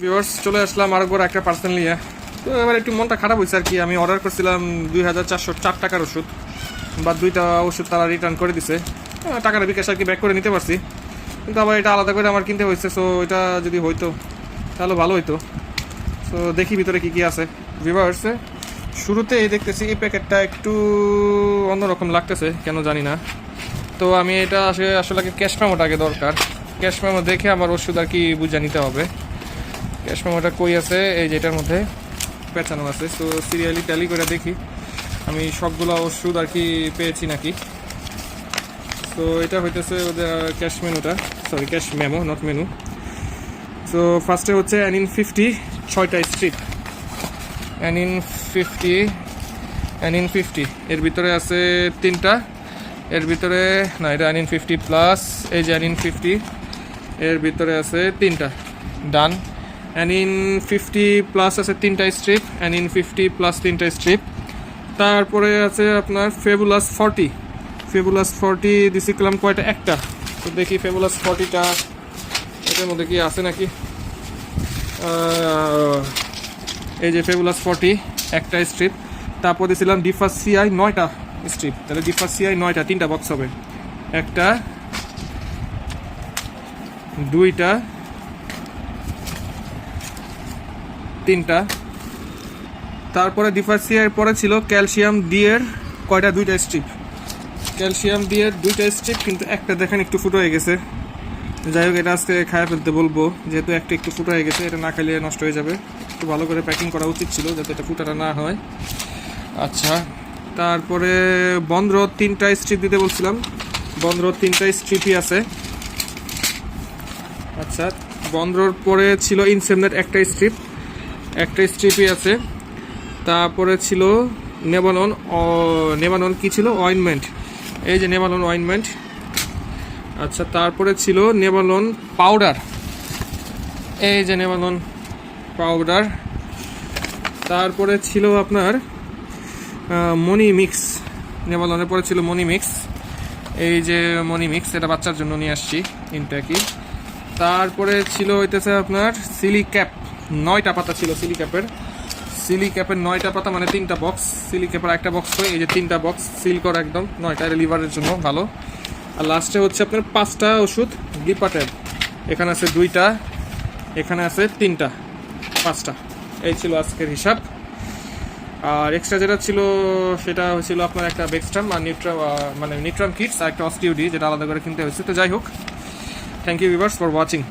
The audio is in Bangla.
ভিউয়ার্স চলে আসলাম আরেকবার একটা পার্সেল নিয়ে। তো এবার একটু মনটা খারাপ হয়েছে আর কি। আমি অর্ডার করছিলাম 2404 টাকার ওষুধ, বা 2টা ওষুধ তারা রিটার্ন করে দিছে। টাকাটা বিকাশ আর কি ব্যাক করে নিতে পারছি, কিন্তু আবার এটা আলাদা করে আমার কিনতে হয়েছে। সো এটা যদি হইতো তাহলে ভালো হইতো। সো দেখি ভিতরে কী কী আছে। ভিউয়ার্স শুরুতে এই দেখতেছি এই প্যাকেটটা একটু অন্যরকম লাগতেছে, কেন জানি না। তো আমি এটা আসলে ক্যাশ মেমোটা আগে দরকার। ক্যাশ মেমো দেখে আমার ওষুধ আর কি বুঝে নিতে হবে। ক্যাশ মেমোটা কই আছে? এই যে এটার মধ্যে পেঁচানো আছে। সো সিরিয়ালি ট্যালি করে দেখি আমি সবগুলো ওষুধ আর কি পেয়েছি নাকি। সো এটা হইতেছে ওদের ক্যাশ মেনুটা, sorry cash memo, not menu. So ফার্স্টে হচ্ছে অ্যানিন 50 6টা স্ট্রিপ। অ্যানিন 50 এর ভিতরে আছে 3টা। এর ভিতরে না, এটা অ্যানিন 50 প্লাস। এই যে অ্যানিন 50 এর ভিতরে আছে 3টা। ডান। অ্যানিন 50 প্লাস আছে 3টা স্ট্রিপ। অ্যানিন 50 প্লাস 3টা স্ট্রিপ। তারপরে আছে আপনার ফেবুলাস 40 দিছিলাম কয়টা? একটা। তো দেখি ফেবুলাস 40টা এটার মধ্যে কি আছে নাকি। এই যে ফেবুলাস 40 একটা স্ট্রিপ। তারপর দিয়েছিলাম ডিফাস সিআই 9টা স্ট্রিপ। তাহলে ডিফাস সিআই 9টা, 3টা বক্স হবে। একটা, 2টা, 3টা। তারপরে ডিফাস সিআই পরে ছিল ক্যালসিয়াম ডি এর কয়টা? 2টা স্ট্রিপ। ক্যালসিয়াম ডি এর 2টা স্ট্রিপ, কিন্তু একটা দেখেন একটু ফুটো হয়ে গেছে। যাই হোক, এটা আজকে খায় ফেলতে বলবো, যেহেতু একটা একটু ফুটো হয়ে গেছে। এটা না খাইলে নষ্ট হয়ে যাবে। একটু ভালো করে প্যাকিং করা উচিত ছিল যাতে এটা ফুটাটা না হয়। আচ্ছা, তারপরে বন্দ্র 3টা স্ট্রিপ দিতে বলছিলাম। বন্দ্র 3টা স্ট্রিপই আছে। আচ্ছা, বন্দ্রর পরে ছিল ইনসেমনেট একটা স্ট্রিপই আছে। তারপরে ছিল নেভানন কি ছিল? অয়েনমেন্ট। এই যে নেভানন অয়েনমেন্ট। আচ্ছা, তারপরে ছিল নেভানন পাউডার। এই যে নেভানন পাউডার। তারপরে ছিল আপনার মনি মিক্স। নেভালনের পরে ছিল মনি মিক্স। এই যে মনি মিক্স, এটা বাচ্চার জন্য নিয়ে আসছি ইনট্যাকি। তারপরে ছিল হইতেছে আপনার সিলি ক্যাপ 9টা পাতা ছিল। সিলি ক্যাপের 9টা পাতা, মানে 3টা বক্স। সিলি ক্যাপের একটা বক্স হয়, এই যে 3টা বক্স সিল করা একদম 9টা, লিভারের জন্য ভালো। আর লাস্টে হচ্ছে আপনার 5টা ওষুধ গ্লিপাটেড। এখানে আছে 2টা, এখানে আছে 3টা, 5টা। এই ছিল আজকের হিসাব। আর এক্সট্রা যেটা ছিল সেটা হয়েছিল আপনার একটা বেক্সট্রাম আর নিট্রাম কিটস আর একটা অস্টিওডি, যেটা আলাদা করে কিনতে হয়েছে। তো যাই হোক, thank you viewers for watching.